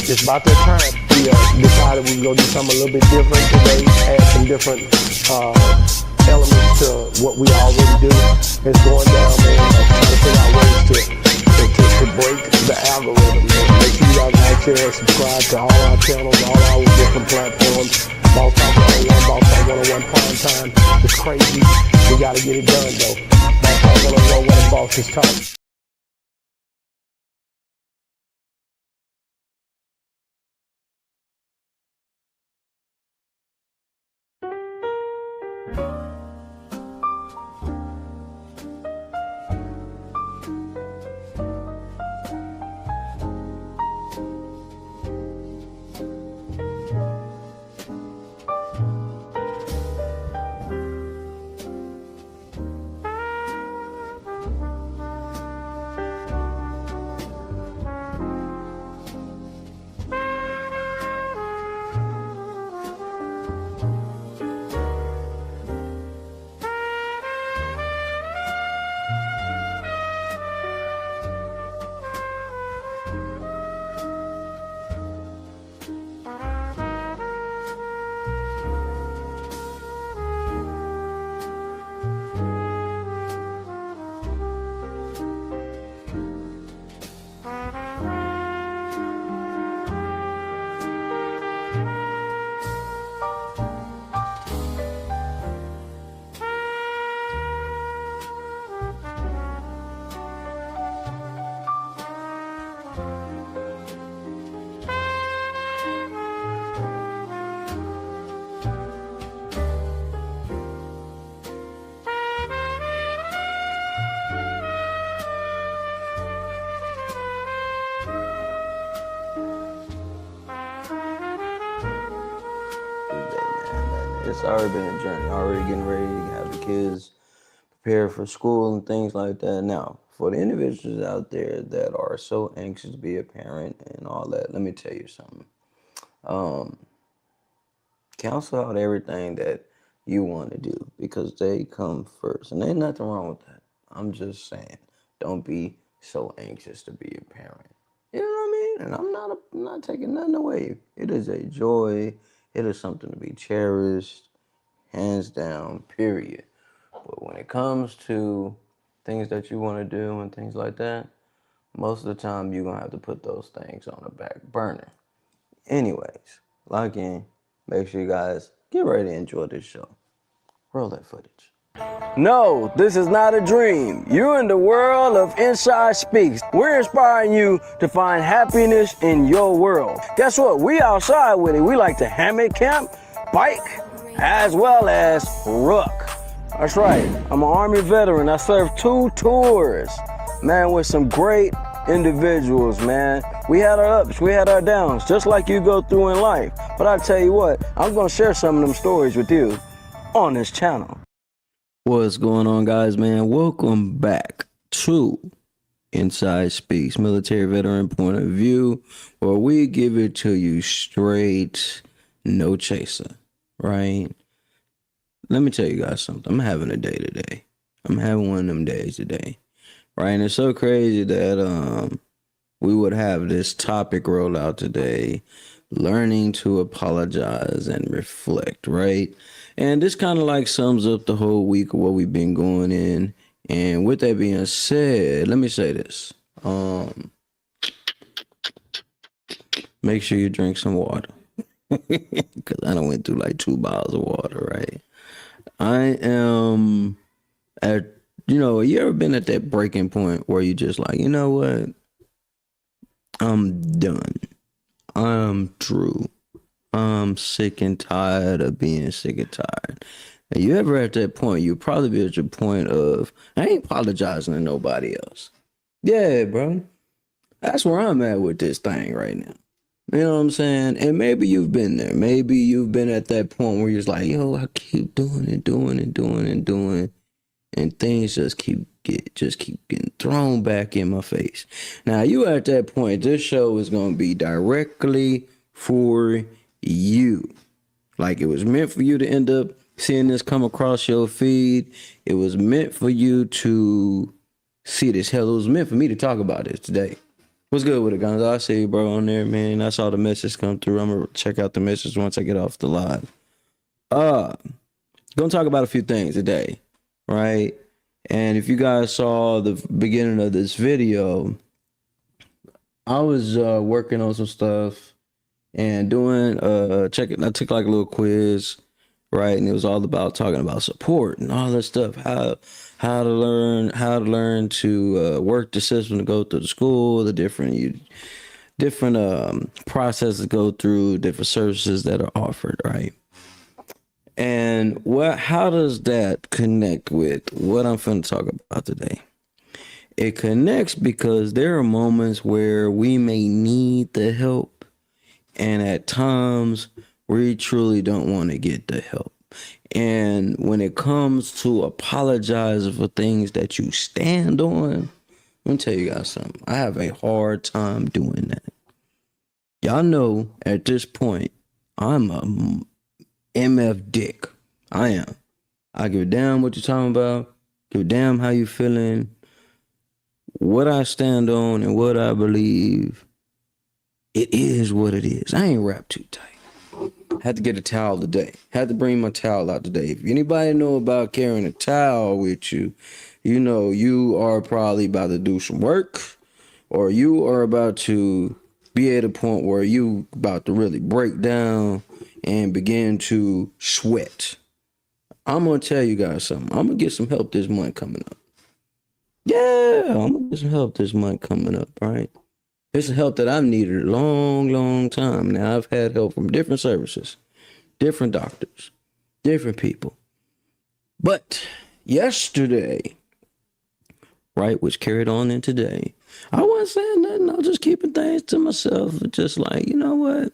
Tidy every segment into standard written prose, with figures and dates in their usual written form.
it's about that time. We decided we were gonna do something a little bit different today, add some different elements to what we already do. It's going down, man. Trying to figure out ways to break the algorithm, man. Make sure you guys like, share, and subscribe to all our channels, all our different platforms. Boss Talk 101, Boss Talk 101 Prime Time. It's crazy. We gotta get it done though. Boss Talk 101, where the boss is talking. It's already been a journey. Already getting ready to have the kids prepare for school and things like that. Now, for the individuals out there that are so anxious to be a parent and all that, let me tell you something. Um, Cancel out everything that you want to do because they come first. And ain't nothing wrong with that. I'm just saying, don't be so anxious to be a parent. You know what I mean? And I'm not taking nothing away. It is a joy. It is something to be cherished, hands down, period. But when it comes to things that you want to do and things like that, most of the time you're going to have to put those things on the back burner. Anyways, lock in. Make sure you guys get ready to enjoy this show. Roll that footage. No, this is not a dream. You're in the world of Inside Speaks. We're inspiring you to find happiness in your world. Guess what? We outside with it. We like to hammock camp, bike, as well as rook. That's right. I'm an Army veteran. I served 2 tours, man, with some great individuals, man. We had our ups, we had our downs, just like you go through in life. But I tell you what, I'm going to share some of them stories with you on this channel. What's going on, guys, man? Welcome back to Inside Speaks, military veteran point of view, where we give it to you straight, no chaser, right? Let me tell you guys something. I'm having a day today. I'm having one of them days today, right? And it's so crazy that we would have this topic roll out today, learning to apologize and reflect, right? And this kind of like sums up the whole week of what we've been going in. And with that being said, let me say this. Make sure you drink some water. Because I done went through like 2 bottles of water, right? I am at, you ever been at that breaking point where you just like, you know what? I'm done. I'm through. I'm sick and tired of being sick and tired. And you ever at that point, you probably be at your point of, I ain't apologizing to nobody else. Yeah, bro. That's where I'm at with this thing right now. You know what I'm saying? And maybe you've been there. Maybe you've been at that point where you're just like, yo, I keep doing and doing and doing and doing. And things just keep getting thrown back in my face. Now, you at that point, this show is going to be directly for you. Like, it was meant for you to end up seeing this come across your feed. It was meant for you to see this. Hell, it was meant for me to talk about this today. What's good with it, guys? I see you, bro, on there, man. I saw the message come through. I'm gonna check out the message once I get off the live. Uh, gonna talk about a few things today, right? And if you guys saw the beginning of this video, I was working on some stuff and doing checking. I took like a little quiz, right? And it was all about talking about support and all that stuff. How to learn to work the system to go through the school, the different processes to go through, different services that are offered, right? And how does that connect with what I'm going to talk about today? It connects because there are moments where we may need the help, and at times we truly don't want to get the help. And when it comes to apologizing for things that you stand on, let me tell you guys something. I have a hard time doing that. Y'all know at this point, I'm a MF Dick. I am. I give a damn what you're talking about. Give a damn how you feeling. What I stand on and what I believe, it is what it is. I ain't wrapped too tight. Had to get a towel today. Had to bring my towel out today. If anybody know about carrying a towel with you, you know you are probably about to do some work, or you are about to be at a point where you about to really break down and begin to sweat. I'm gonna tell you guys something. I'm gonna get some help this month coming up. Yeah, I'm gonna get some help this month coming up, right? It's help that I've needed a long, long time. Now, I've had help from different services, different doctors, different people. But yesterday, right, which carried on in today, I wasn't saying nothing. I was just keeping things to myself. Just like, you know what?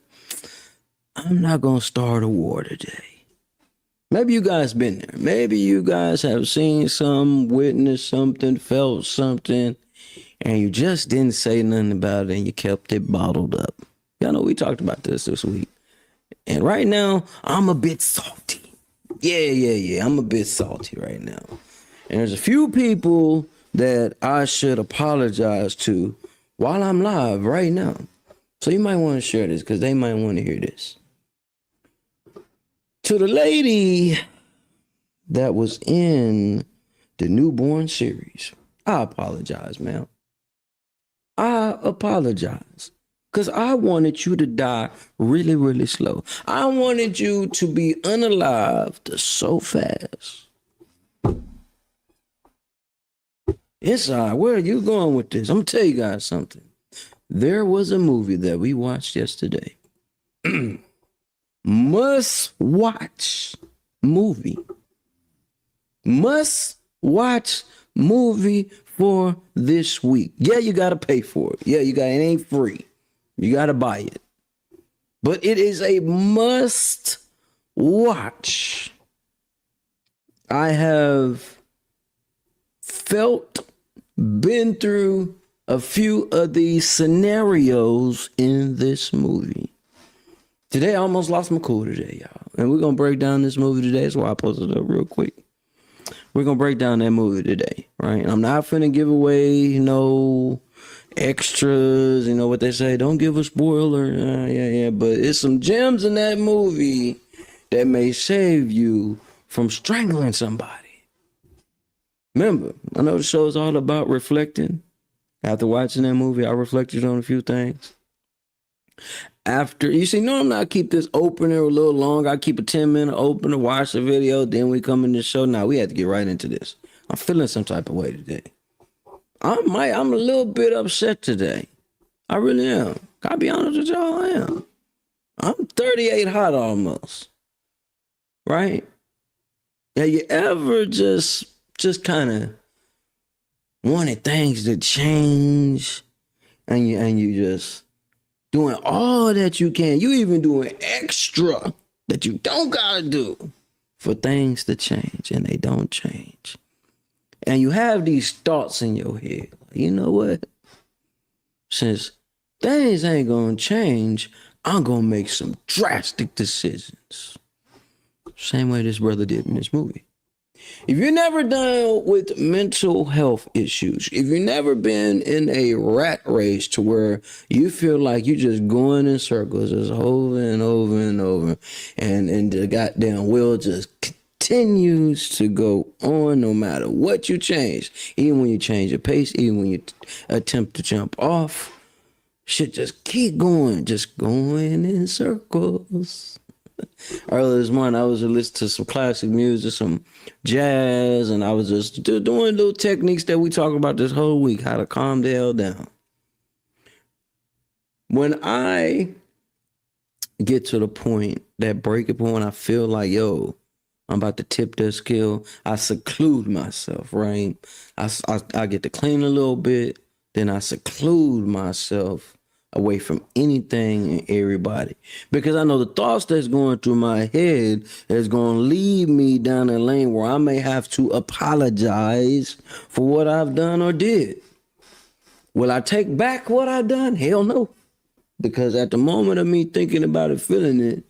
I'm not going to start a war today. Maybe you guys been there. Maybe you guys have seen some, witnessed something, felt something, and you just didn't say nothing about it and you kept it bottled up. Y'all know we talked about this week. And right now, I'm a bit salty. Yeah. I'm a bit salty right now. And there's a few people that I should apologize to while I'm live right now. So you might want to share this because they might want to hear this. To the lady that was in the newborn series, I apologize, ma'am. I apologize because I wanted you to die really, really slow. I wanted you to be unalived so fast. It's all right. Where are you going with this? I'm going to tell you guys something. There was a movie that we watched yesterday. Must watch movie. Must watch movie for this week. Yeah, you gotta pay for it. Yeah, it ain't free. You gotta buy it. But it is a must watch. I have been through a few of these scenarios in this movie. Today, I almost lost my cool today, y'all. And we're gonna break down this movie today. That's why I posted it up real quick. We're going to break down that movie today, right? I'm not finna give away, no extras, what they say. Don't give a spoiler. Yeah. But it's some gems in that movie that may save you from strangling somebody. Remember, I know the show is all about reflecting. After watching that movie, I reflected on a few things. After, you see, normally I keep this opener a little long. I keep a 10-minute opener, watch the video, then we come in the show. Now we had to get right into this. I'm feeling some type of way today. I'm a little bit upset today. I really am. I'll be honest with y'all, I am. I'm 38 hot almost. Right? Have you ever just kind of wanted things to change and you just doing all that you can. You even doing extra that you don't gotta do for things to change, and they don't change. And you have these thoughts in your head. You know what? Since things ain't gonna change, I'm gonna make some drastic decisions. Same way this brother did in this movie. If you've never dealt with mental health issues, if you've never been in a rat race to where you feel like you're just going in circles, just over and over and over, and the goddamn wheel just continues to go on no matter what you change, even when you change your pace, even when you attempt to jump off, shit just keep going, just going in circles. Earlier this morning, I was listening to some classic music, some jazz, and I was just doing little techniques that we talk about this whole week, how to calm the hell down. When I get to the point, that breaking point, I feel like, yo, I'm about to tip that scale, I seclude myself, right? I get to clean a little bit, then I seclude myself away from anything and everybody, because I know the thoughts that's going through my head is going to lead me down a lane where I may have to apologize for what I've done or did. Will I take back what I've done? Hell no. Because at the moment of me thinking about it, feeling it,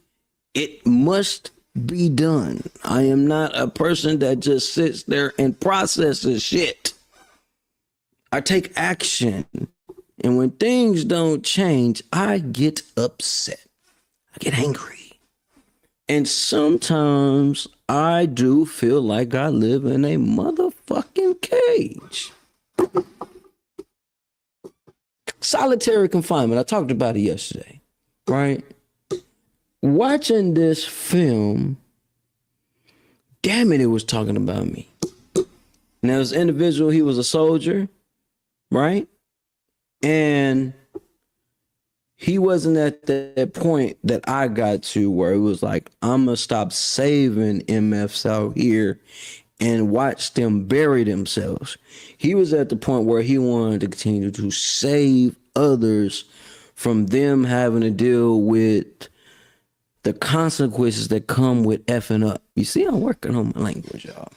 it must be done. I am not a person that just sits there and processes shit. I take action. And when things don't change, I get upset. I get angry. And sometimes I do feel like I live in a motherfucking cage. Solitary confinement. I talked about it yesterday, right? Watching this film, damn it was talking about me. Now, this individual, he was a soldier, right? And he wasn't at that point that I got to where it was like, I'm going to stop saving MFs out here and watch them bury themselves. He was at the point where he wanted to continue to save others from them having to deal with the consequences that come with effing up. You see, I'm working on my language, y'all.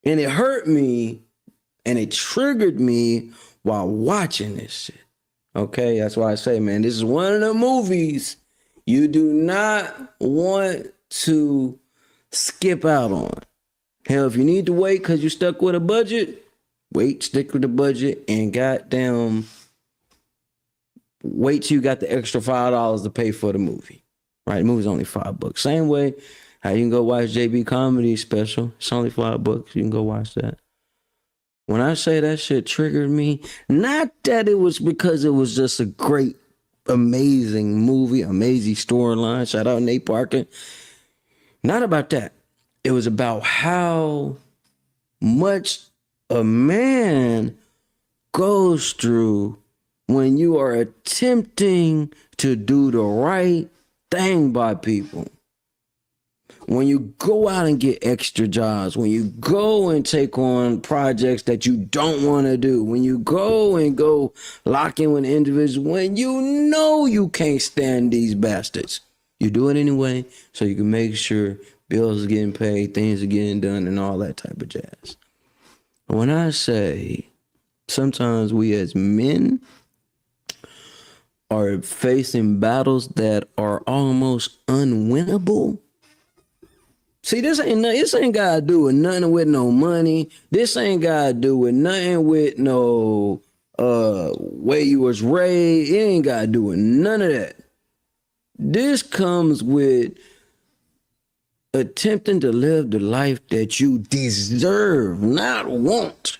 And it hurt me and it triggered me while watching this shit. Okay, that's why I say, man, this is one of the movies you do not want to skip out on. Hell, if you need to wait because you're stuck with a budget, wait, stick with the budget, and goddamn, wait till you got the extra $5 to pay for the movie. Right, the movie's only $5. Same way how you can go watch JB Comedy special. It's only $5. You can go watch that. When I say that shit triggered me, not that it was because it was just a great, amazing movie, amazing storyline. Shout out Nate Parker. Not about that. It was about how much a man goes through when you are attempting to do the right thing by people. When you go out and get extra jobs, when you go and take on projects that you don't want to do, when you go lock in with individuals, when you know you can't stand these bastards, you do it anyway so you can make sure bills are getting paid, things are getting done, and all that type of jazz. When I say sometimes we as men are facing battles that are almost unwinnable. See, this ain't got to do with nothing with no money. This ain't got to do with nothing with no way you was raised. It ain't got to do with none of that. This comes with attempting to live the life that you deserve, not want,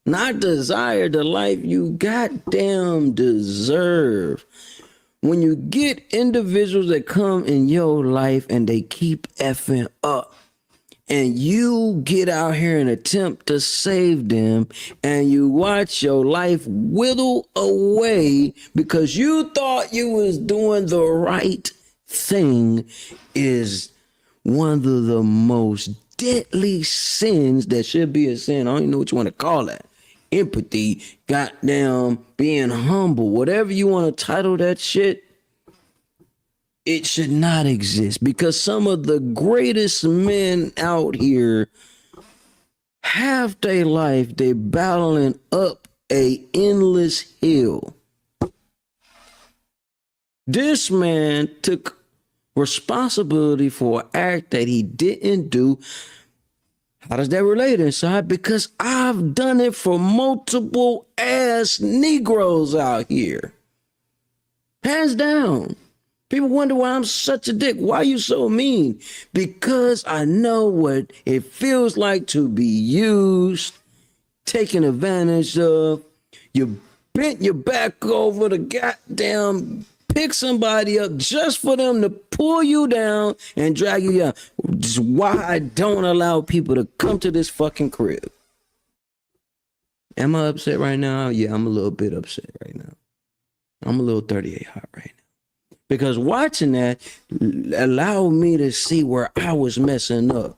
not desire, the life you goddamn deserve. When you get individuals that come in your life and they keep effing up, and you get out here and attempt to save them, and you watch your life whittle away because you thought you was doing the right thing, is one of the most deadly sins that should be a sin. I don't even know what you want to call that. Empathy, goddamn, being humble, whatever you want to title that shit, it should not exist, because some of the greatest men out here, half their life they battling up a endless hill. This man took responsibility for an act that he didn't do How does that relate inside? Because I've done it for multiple ass Negroes out here. Hands down. People wonder why I'm such a dick. Why are you so mean? Because I know what it feels like to be used, taken advantage of. You bent your back over to goddamn pick somebody up just for them to pull you down and drag you down. This is why I don't allow people to come to this fucking crib. Am I upset right now? Yeah, I'm a little bit upset right now. I'm a little 38 hot right now. Because watching that allowed me to see where I was messing up.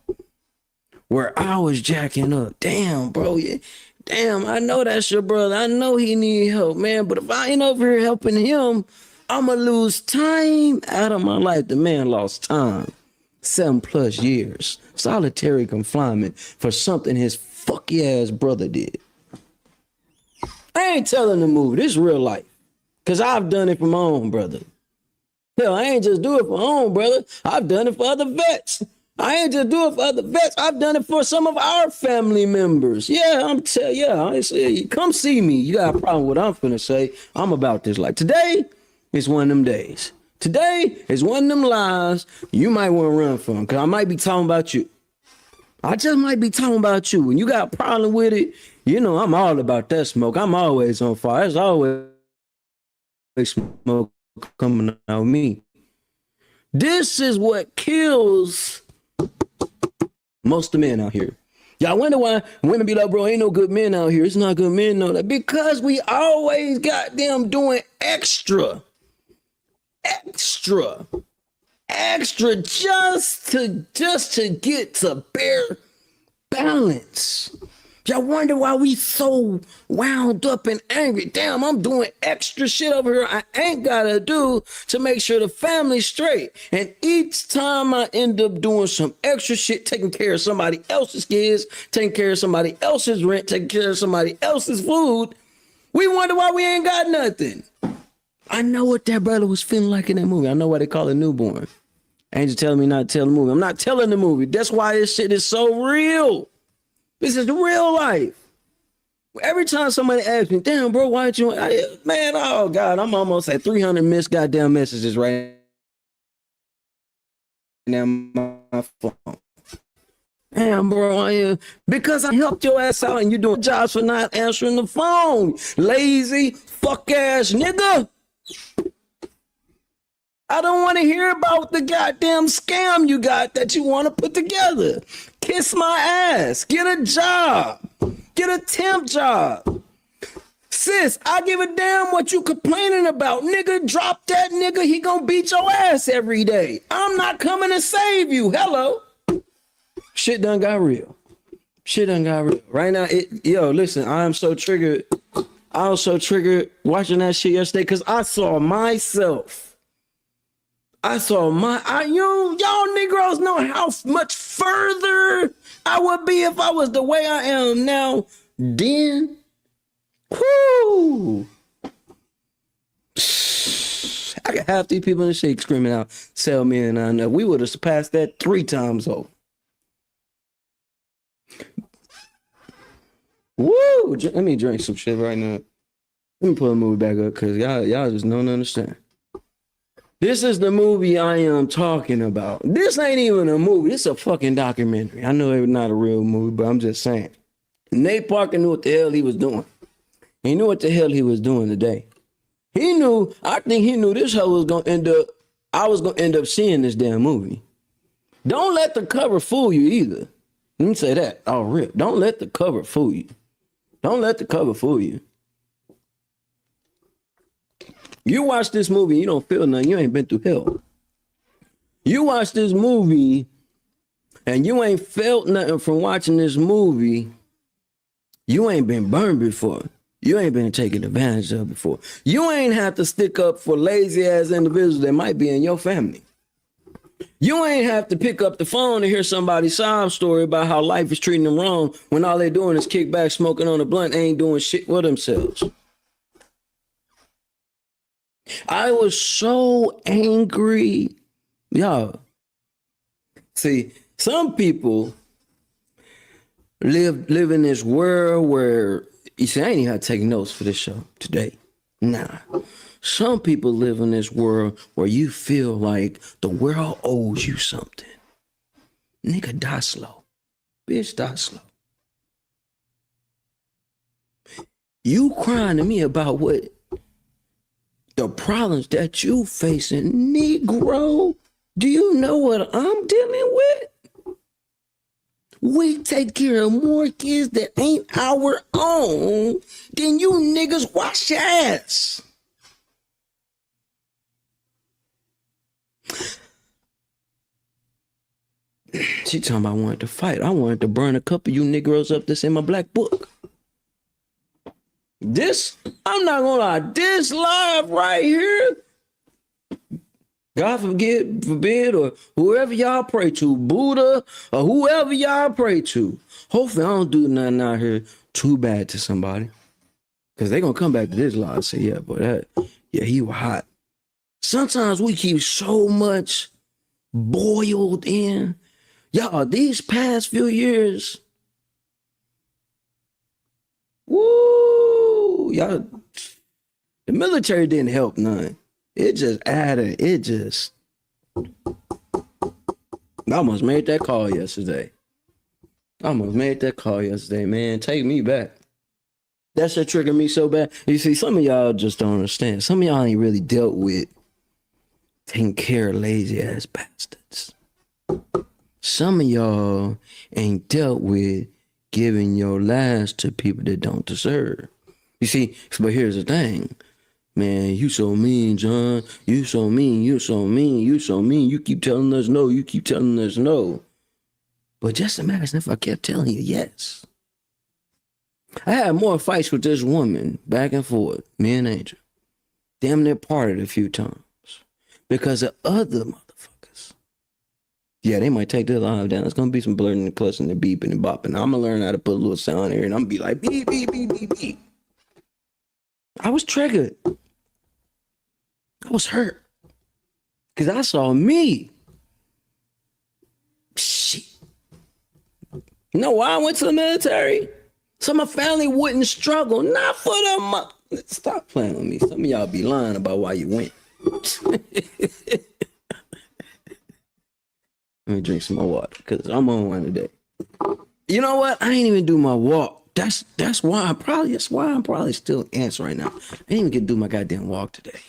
Where I was jacking up. Damn, bro. Yeah. Damn, I know that's your brother. I know he need help, man. But if I ain't over here helping him, I'ma lose time out of my life. The man lost time. 7+ years. Solitary confinement for something his fucky ass brother did. I ain't telling the movie. This is real life. Because I've done it for my own brother. Hell, I ain't just do it for my own brother. I've done it for other vets. I ain't just do it for other vets. I've done it for some of our family members. Yeah, I say, come see me. You got a problem with what I'm finna say. I'm about this. Like today is one of them days. Today is one of them lives you might want to run from. Because I might be talking about you. I just might be talking about you. When you got a problem with it, you know, I'm all about that smoke. I'm always on fire. There's always smoke coming out of me. This is what kills most of the men out here. Y'all wonder why women be like, bro, ain't no good men out here. It's not good men, no. Because we always got them doing extra just to get to bare balance. Y'all wonder why we so wound up and angry. Damn, I'm doing extra shit over here I ain't gotta do to make sure the family's straight. And each time I end up doing some extra shit, taking care of somebody else's kids, taking care of somebody else's rent, taking care of somebody else's food, we wonder why we ain't got nothing. I know what that brother was feeling like in that movie. I know why they call it newborn. Angel telling me not to tell the movie. I'm not telling the movie. That's why this shit is so real. This is the real life. Every time somebody asks me, damn, bro, why'd you, man, oh God, I'm almost at 300 missed goddamn messages right now on my phone. Damn, bro, because I helped your ass out and you doing jobs for not answering the phone. Lazy, fuck ass nigga. I don't want to hear about the goddamn scam you got that you want to put together. Kiss my ass. Get a job. Get a temp job. Sis, I give a damn what you complaining about. Nigga, drop that nigga. He gonna beat your ass every day. I'm not coming to save you. Hello. Shit done got real. Shit done got real. Right now, listen, I was so triggered watching that shit yesterday because I saw myself. Y'all Negroes know how much further I would be if I was the way I am now. Then, whoo! I got half these people in the shake screaming out, sell me, and I know we would have surpassed that 3 times over. Woo! Let me drink some shit right now. Let me pull the movie back up because y'all just don't understand. This is the movie I am talking about. This ain't even a movie. It's a fucking documentary. I know it's not a real movie, but I'm just saying. Nate Parker knew what the hell he was doing. He knew what the hell he was doing today. I think he knew this hell was going to end up, I was going to end up seeing this damn movie. Don't let the cover fool you either. Let me say that. Oh, rip. Don't let the cover fool you. Don't let the cover fool you. You watch this movie, you don't feel nothing. You ain't been through hell. You watch this movie and you ain't felt nothing from watching this movie. You ain't been burned before. You ain't been taken advantage of before. You ain't have to stick up for lazy ass individuals that might be in your family. You ain't have to pick up the phone to hear somebody's sob story about how life is treating them wrong when all they doing is kick back, smoking on a blunt, ain't doing shit for themselves. I was so angry. Y'all, see, some people live in this world where you see, I ain't even had to take notes for this show today. Nah. Some people live in this world where you feel like the world owes you something. Nigga, die slow. Bitch, die slow. You crying to me about what the problems that you facing, Negro. Do you know what I'm dealing with? We take care of more kids that ain't our own than you niggas wash your ass. She talking about I wanted to fight. I wanted to burn a couple of you Negroes up that's in my black book. This, I'm not gonna lie, this live right here, God forbid, or whoever y'all pray to, Buddha, or whoever y'all pray to. Hopefully I don't do nothing out here too bad to somebody. Because they gonna come back to this live and say, yeah, but he was hot. Sometimes we keep so much boiled in. Y'all, these past few years, woo, y'all, the military didn't help none. It just added, I almost made that call yesterday. Man. Take me back. That shit triggered me so bad. You see, some of y'all just don't understand. Some of y'all ain't really dealt with taking care of lazy ass bastards. Some of y'all ain't dealt with giving your last to people that don't deserve. You see, but here's the thing. Man, you so mean, John. You so mean. You keep telling us no. But just imagine if I kept telling you yes. I had more fights with this woman back and forth, me and Angel. Damn near parted a few times. Because of other motherfuckers. Yeah, they might take their live down. It's going to be some blurting and clutching and beeping and bopping. I'm going to learn how to put a little sound here and I'm going to be like, beep, beep, beep, beep, beep. I was triggered. I was hurt. Because I saw me. Shit. You know why I went to the military? So my family wouldn't struggle. Not for them. Stop playing with me. Some of y'all be lying about why you went. Let me drink some more water because I'm on one today. You know what? I ain't even do my walk. That's why I'm probably still ants right now. I didn't even get to do my goddamn walk today.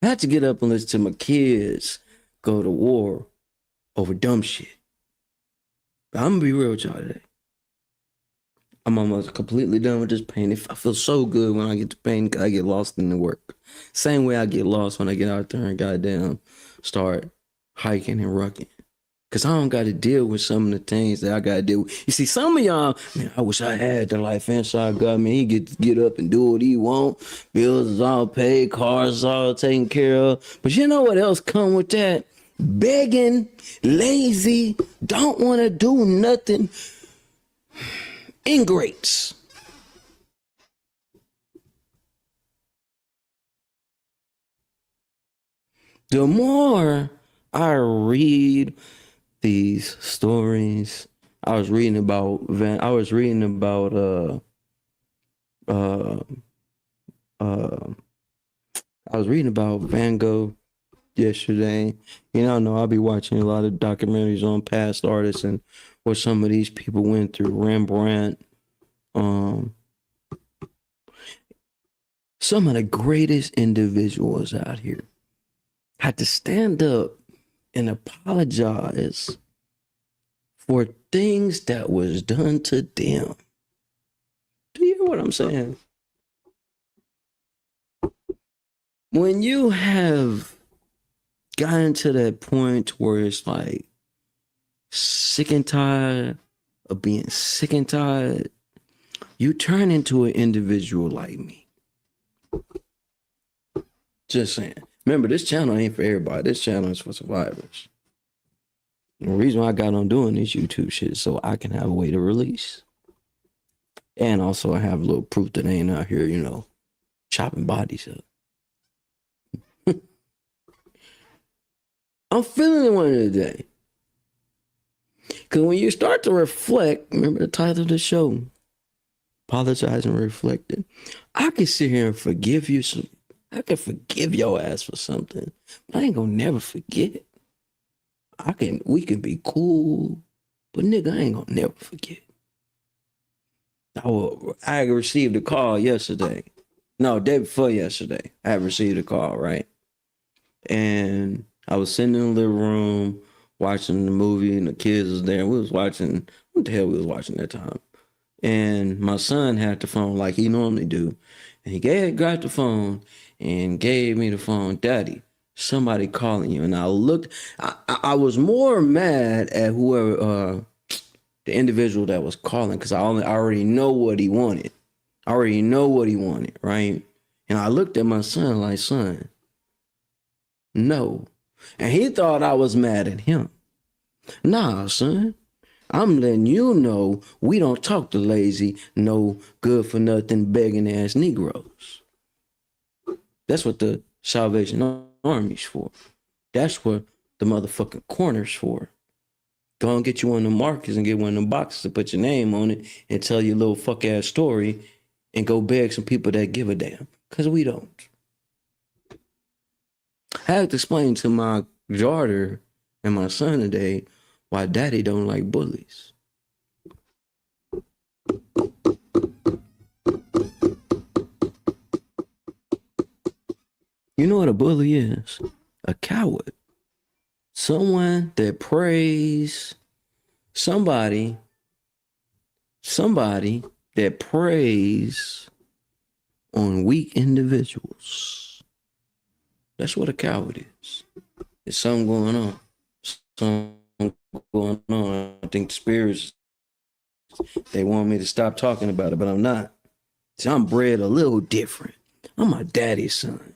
I had to get up and listen to my kids go to war over dumb shit. But I'm gonna be real with y'all today. I'm almost completely done with this pain. I feel so good when I get to pain because I get lost in the work. Same way I get lost when I get out there and goddamn start hiking and rucking. Because I don't got to deal with some of the things that I got to deal with. You see, some of y'all, man, I wish I had the life inside God. Man, he get to get up and do what he want. Bills is all paid. Cars is all taken care of. But you know what else come with that? Begging, lazy, don't want to do nothing. Ingrates. The more I read these stories, I was reading about Van Gogh yesterday. You know, I'll be watching a lot of documentaries on past artists and what some of these people went through. Rembrandt, some of the greatest individuals out here had to stand up and apologize for things that was done to them. Do you hear what I'm saying? When you have gotten to that point where it's like sick and tired of being sick and tired, you turn into an individual like me. Just saying. Remember, this channel ain't for everybody. This channel is for survivors. The reason why I got on doing this YouTube shit is so I can have a way to release. And also I have a little proof that I ain't out here, you know, chopping bodies up. I'm feeling it one today. Because when you start to reflect, remember the title of the show, Apologize and Reflecting. I can sit here and forgive you. I can forgive your ass for something. But I ain't gonna never forget. We can be cool, but nigga, I ain't gonna never forget. I received a call yesterday. No, day before yesterday. I received a call, right? And I was sitting in the living room watching the movie, and the kids was there. We was watching, what the hell we was watching that time? And my son had the phone like he normally do. And he got the phone and gave me the phone. Daddy, somebody calling you. And I looked, I was more mad at whoever, the individual that was calling, because I already know what he wanted. I already know what he wanted, right? And I looked at my son like, son, no. And he thought I was mad at him. Nah, son. I'm letting you know we don't talk to lazy, no good for nothing, begging ass Negroes. That's what the Salvation Army's for. That's what the motherfucking corner's for. Go and get you one of the markers and get one of them boxes to put your name on it and tell your little fuck ass story and go beg some people that give a damn. Because we don't. I had to explain to my daughter and my son today why daddy don't like bullies. You know what a bully is? A coward. Someone that prays, somebody that preys on weak individuals. That's what a coward is. There's something going on. Something going on. I think the spirits, they want me to stop talking about it, but I'm not. See, I'm bred a little different. I'm my daddy's son.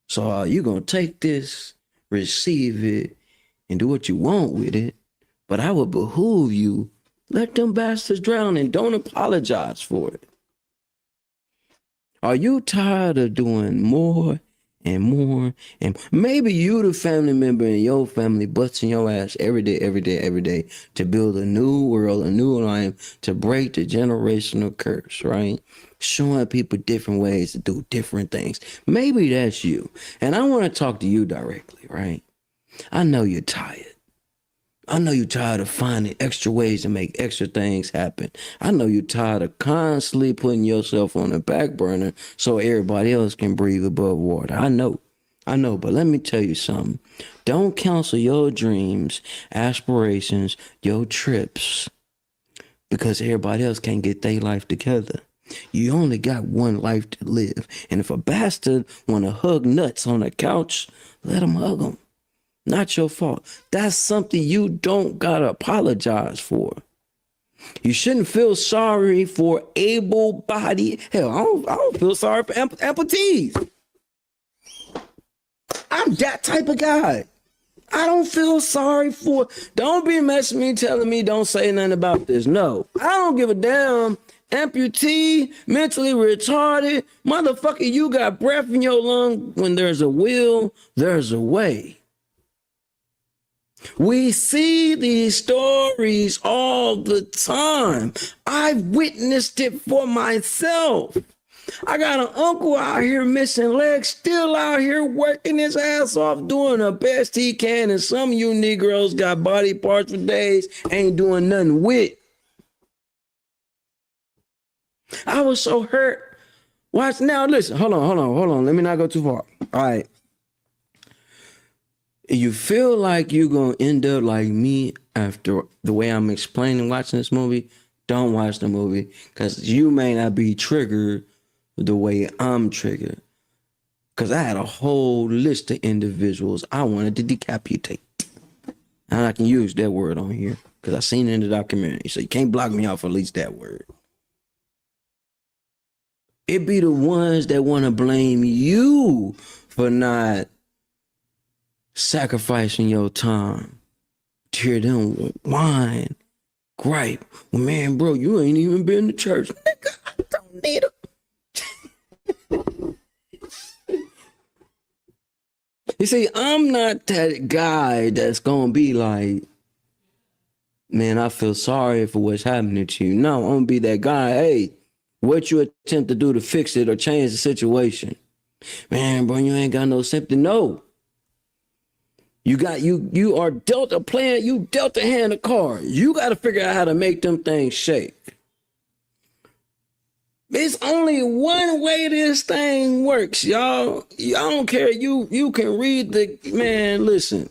So you're going to take this, receive it, and do what you want with it. But I would behoove you, let them bastards drown and don't apologize for it. Are you tired of doing more and more? And maybe you, the family member in your family, busting your ass every day to build a new world, a new life, to break the generational curse, right? Showing people different ways to do different things. Maybe that's you. And I want to talk to you directly, right? I know you're tired. I know you're tired of finding extra ways to make extra things happen. I know you're tired of constantly putting yourself on the back burner so everybody else can breathe above water. I know, but let me tell you something. Don't cancel your dreams, aspirations, your trips, because everybody else can't get their life together. You only got one life to live. And if a bastard want to hug nuts on the couch, let him hug them. Not your fault. That's something you don't gotta apologize for. You shouldn't feel sorry for able-bodied. Hell, I don't feel sorry for amputees. I'm that type of guy. I don't feel sorry for. Don't be messing me, telling me don't say nothing about this. No, I don't give a damn. Amputee, mentally retarded, motherfucker. You got breath in your lung. When there's a will, there's a way. We see these stories all the time. I've witnessed it for myself. I got an uncle out here missing legs, still out here working his ass off, doing the best he can. And some of you Negroes got body parts for days, ain't doing nothing with. I was so hurt. Watch now, listen, hold on. Let me not go too far. All right. You feel like you're going to end up like me after the way I'm explaining watching this movie, don't watch the movie, because you may not be triggered the way I'm triggered. Because I had a whole list of individuals I wanted to decapitate. And I can use that word on here because I seen it in the documentary. So you can't block me off at least that word. It be the ones that want to blame you for not sacrificing your time to hear them whine, gripe. Well, man, bro, you ain't even been to church. Nigga, I don't need them. You see, I'm not that guy that's gonna be like, man, I feel sorry for what's happening to you. No, I'm gonna be that guy. Hey, what you attempt to do to fix it or change the situation? Man, bro, you ain't got no sympathy. No. You are dealt a plan, you dealt a hand a card. You gotta figure out how to make them things shake. It's only one way this thing works, y'all. I don't care. You can read listen,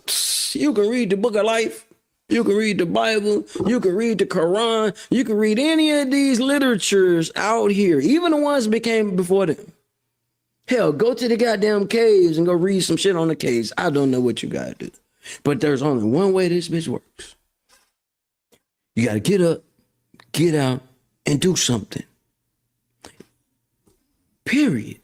you can read the book of life. You can read the Bible. You can read the Quran. You can read any of these literatures out here, even the ones that became before them. Hell, go to the goddamn caves and go read some shit on the caves. I don't know what you gotta do. But there's only one way this bitch works. You gotta get up, get out, and do something. Period.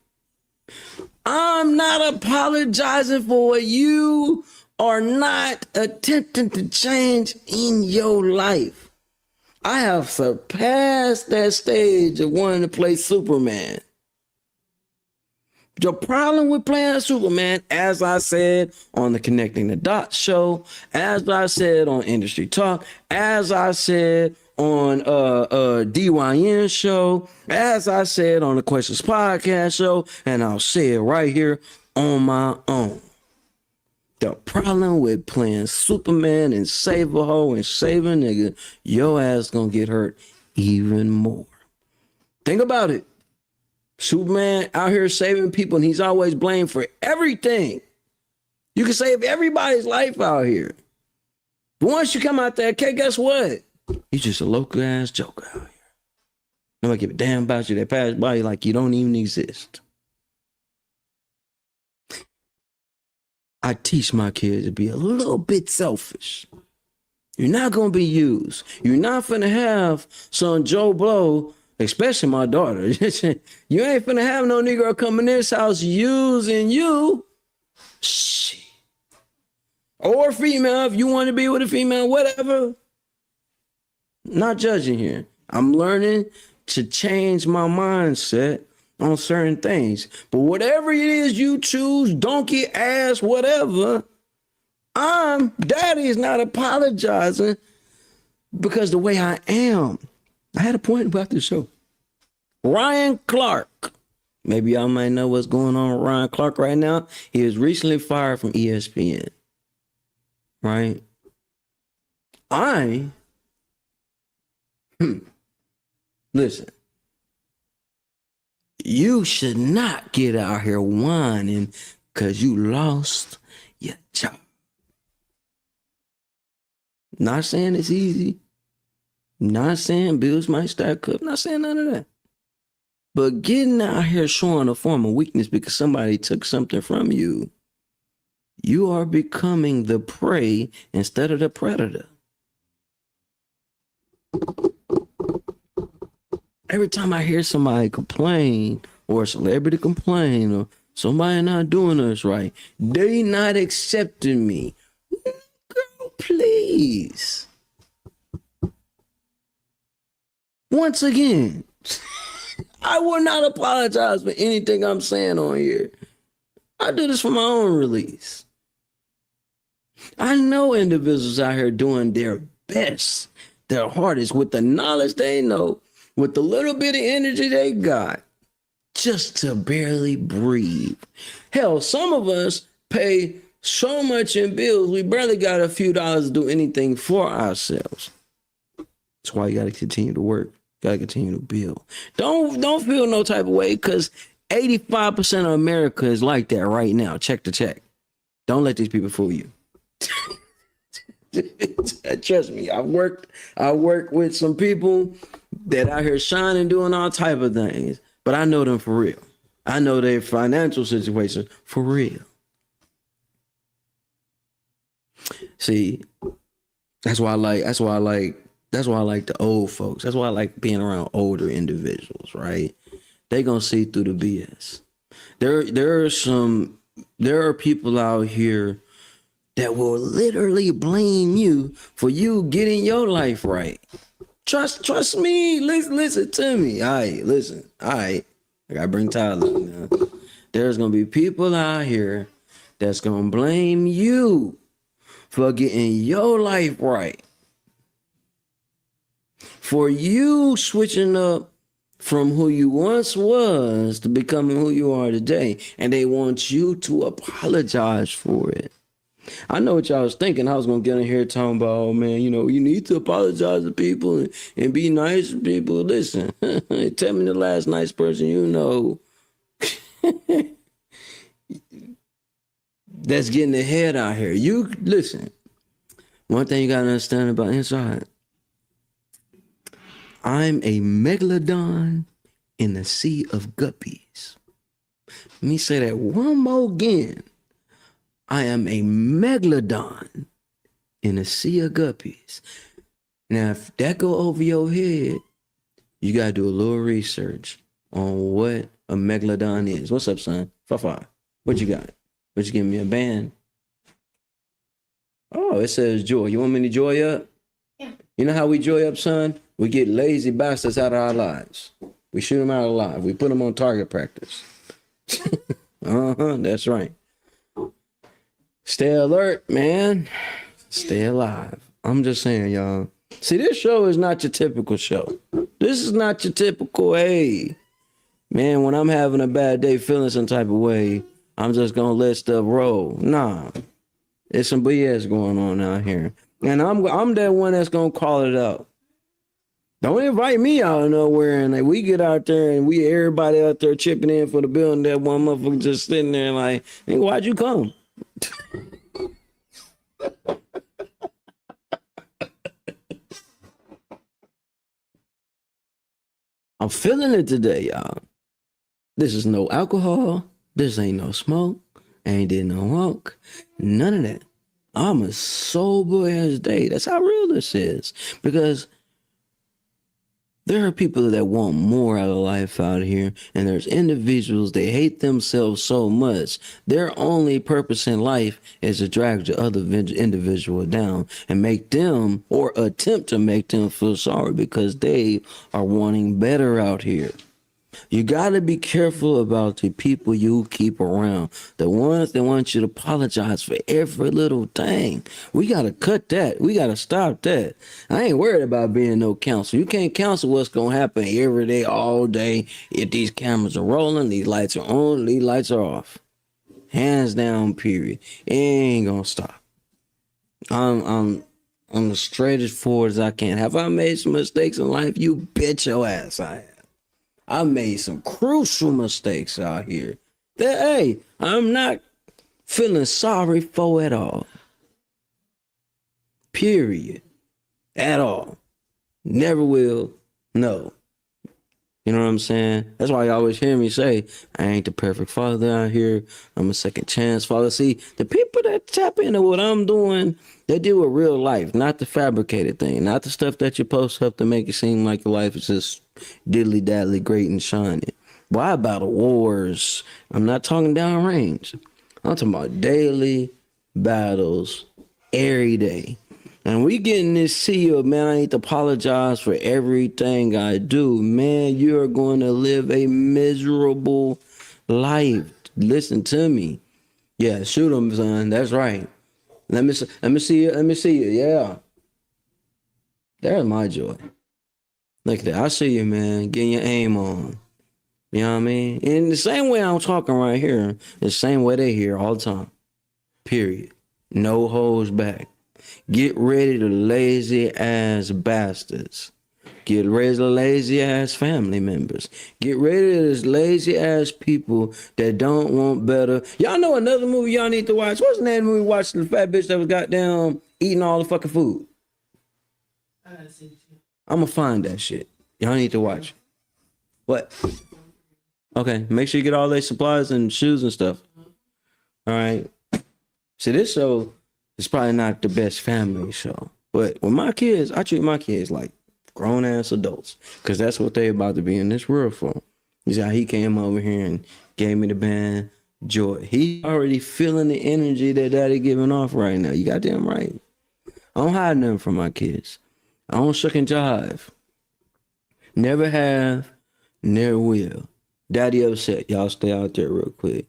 I'm not apologizing for what you are not attempting to change in your life. I have surpassed that stage of wanting to play Superman. The problem with playing Superman, as I said on the Connecting the Dots show, as I said on Industry Talk, as I said on DYN show, as I said on the Questions Podcast show, and I'll say it right here on my own. The problem with playing Superman and save a hoe and save a nigga, your ass gonna get hurt even more. Think about it. Superman out here saving people, and he's always blamed for everything. You can save everybody's life out here. But once you come out there, okay, guess what? You're just a local ass joker out here. Nobody give a damn about you. They pass by you like you don't even exist. I teach my kids to be a little bit selfish. You're not going to be used. You're not finna have some Joe Blow, especially my daughter. You ain't finna have no Negro come in this house using you. Shit. Or female, if you want to be with a female, whatever. Not judging here. I'm learning to change my mindset on certain things. But whatever it is you choose, donkey ass, whatever, Daddy is not apologizing because the way I am. I had a point about this show. Ryan Clark. Maybe y'all might know what's going on with Ryan Clark right now. He was recently fired from ESPN. Right? Listen. You should not get out here whining because you lost your job. Not saying it's easy. Not saying bills might start up. Not saying none of that. But getting out here showing a form of weakness because somebody took something from you, you are becoming the prey instead of the predator. Every time I hear somebody complain or a celebrity complain or somebody not doing us right, they not accepting me. Girl, please. Once again, I will not apologize for anything I'm saying on here. I do this for my own release. I know individuals out here doing their best, their hardest, with the knowledge they know, with the little bit of energy they got, just to barely breathe. Hell, some of us pay so much in bills, we barely got a few dollars to do anything for ourselves. That's why you got to continue to work. Got to continue to build. Don't feel no type of way because 85% of America is like that right now. Check the check. Don't let these people fool you. Trust me, I work with some people that out here shining, doing all type of things, but I know them for real. I know their financial situation for real. See, that's why I like the old folks. That's why I like being around older individuals, right? They gonna see through the BS. There are people out here that will literally blame you for you getting your life right. Trust me. Listen to me. All right, listen. All right. I gotta bring Tyler now. There's gonna be people out here that's gonna blame you for getting your life right. For you switching up from who you once was to becoming who you are today. And they want you to apologize for it. I know what y'all was thinking. I was going to get in here talking about, oh man, you know, you need to apologize to people and be nice to people. Listen, tell me the last nice person you know that's getting ahead out here. You listen, one thing you got to understand about inside. I'm a megalodon in a sea of guppies. Let me say that one more again. I am a megalodon in a sea of guppies. Now, if that go over your head, you got to do a little research on what a megalodon is. What's up, son? Fafa, what you got? What you giving me, a band? Oh, it says joy. You want me to joy up? Yeah. You know how we joy up, son? We get lazy bastards out of our lives. We shoot them out alive. We put them on target practice. That's right. Stay alert, man. Stay alive. I'm just saying, y'all. See, this show is not your typical show. This is not your typical, hey, man, when I'm having a bad day, feeling some type of way, I'm just going to let stuff roll. Nah. There's some BS going on out here. And I'm that one that's going to call it out. Don't invite me out of nowhere and like we get out there and we everybody out there chipping in for the building. That one motherfucker just sitting there like, hey, why'd you come? I'm feeling it today, y'all. This is no alcohol. This ain't no smoke. Ain't did no walk. None of that. I'm a sober as day. That's how real this is. Because there are people that want more out of life out here, and there's individuals that hate themselves so much. Their only purpose in life is to drag the other individual down and make them, or attempt to make them, feel sorry because they are wanting better out here. You got to be careful about the people you keep around. The ones that want you to apologize for every little thing. We got to cut that. We got to stop that. I ain't worried about being no counselor. You can't counsel what's going to happen every day, all day. If these cameras are rolling, these lights are on, these lights are off. Hands down, period. It ain't going to stop. I'm as straight as forward as I can. Have I made some mistakes in life? You bet your ass I have. I made some crucial mistakes out here that, hey, I'm not feeling sorry for at all. Period. At all. Never will. No. You know what I'm saying? That's why you always hear me say, I ain't the perfect father out here. I'm a second chance father. See, the people that tap into what I'm doing, they deal with real life, not the fabricated thing, not the stuff that you post up to make it seem like your life is just diddly-daddly great and shiny. Why battle wars? I'm not talking downrange. I'm talking about daily battles every day. And we get in this sea of, man, I need to apologize for everything I do. Man, you're going to live a miserable life. Listen to me. Yeah, shoot him, son. That's right. Let me see you. Let me see you. Yeah. There's my joy. Look at that. I see you, man. Getting your aim on. You know what I mean? In the same way I'm talking right here, the same way they hear all the time. Period. No holds back. Get ready to lazy ass bastards. Get ready to lazy ass family members. Get ready to this lazy ass people that don't want better. Y'all know another movie y'all need to watch? What's the name of the movie? Watch the fat bitch that was goddamn eating all the fucking food. I gotta see it. I'm gonna find that shit. Y'all need to watch. What? Okay, make sure you get all their supplies and shoes and stuff. All right. See, this show is probably not the best family show, but with my kids, I treat my kids like grown ass adults because that's what they about to be in this world for. You see how he came over here and gave me the band joy. He already feeling the energy that daddy giving off right now. You got damn right. I don't hide nothing from my kids. I don't shuck and jive. Never have, never will. Daddy upset. Y'all stay out there real quick.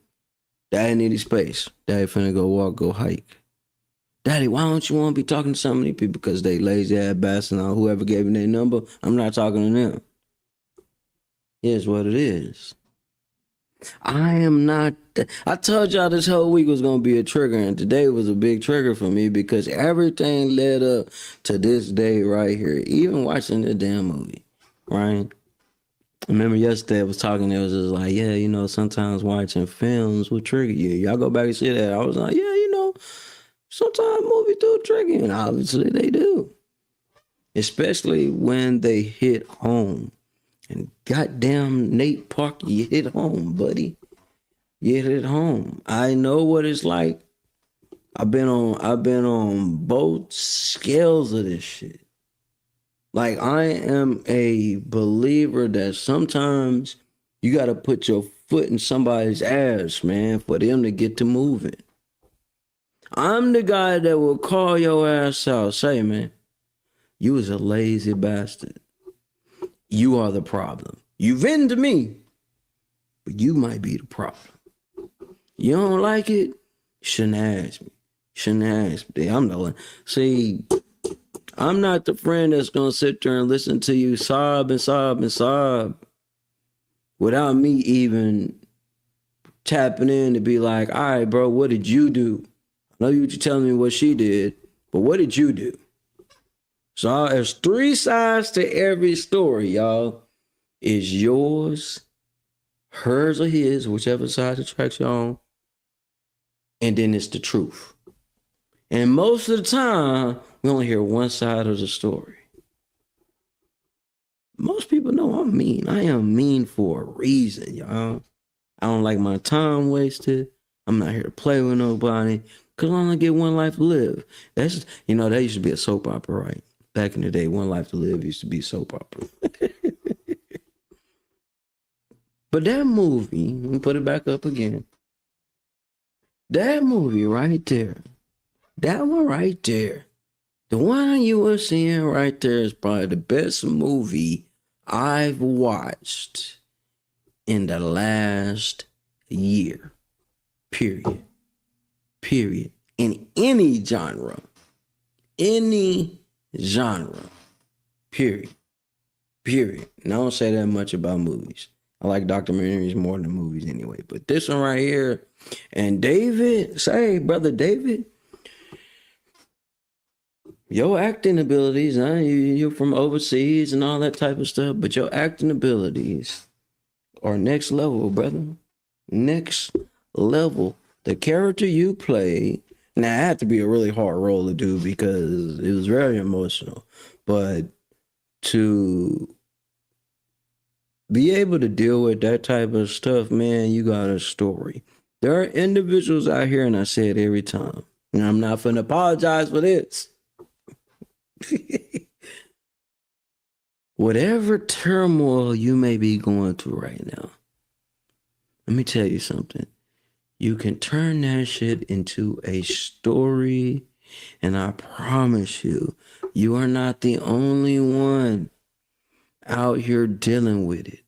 Daddy need space. Daddy finna go walk, go hike. Daddy, why don't you want to be talking to so many people? Because they lazy ass bastard or whoever gave me their number. I'm not talking to them. Here's what it is. I am not. I told y'all this whole week was gonna be a trigger, and today was a big trigger for me because everything led up to this day right here. Even watching the damn movie, right? I remember yesterday I was talking. It was just like, yeah, you know, sometimes watching films will trigger you. Y'all go back and see that. I was like, yeah, you know, sometimes movies do trigger you, and obviously they do, especially when they hit home. And goddamn Nate Parker, you hit home, buddy. You hit home. I know what it's like. I've been on both scales of this shit. Like, I am a believer that sometimes you gotta put your foot in somebody's ass, man, for them to get to moving. I'm the guy that will call your ass out, say, man, you was a lazy bastard. You are the problem. You vented to me, but you might be the problem. You don't like it? You shouldn't ask me. You shouldn't ask me. I'm the one. See, I'm not the friend that's going to sit there and listen to you sob and sob and sob without me even tapping in to be like, all right, bro, what did you do? I know you're telling me what she did, but what did you do? So there's 3 sides to every story, y'all. It's yours, hers, or his, whichever side attracts you on. And then it's the truth. And most of the time, we only hear one side of the story. Most people know I'm mean. I am mean for a reason, y'all. I don't like my time wasted. I'm not here to play with nobody. Because I only get one life to live. That's, you know, that used to be a soap opera, right? Back in the day, One Life to Live used to be soap opera. But that movie, let me put it back up again. That movie right there, that one right there, the one you were seeing right there is probably the best movie I've watched in the last year. Period. Period. In any genre. Any genre. Period. Period. And I don't say that much about movies. I like documentaries more than movies anyway. But this one right here, and David, say, brother David, your acting abilities, you're from overseas and all that type of stuff, but your acting abilities are next level, brother. Next level. The character you played, now it had to be a really hard role to do because it was very emotional, but to be able to deal with that type of stuff, man, you got a story. There are individuals out here, and I say it every time, and I'm not finna apologize for this. Whatever turmoil you may be going through right now, let me tell you something. You can turn that shit into a story, and I promise you, you are not the only one out here dealing with it.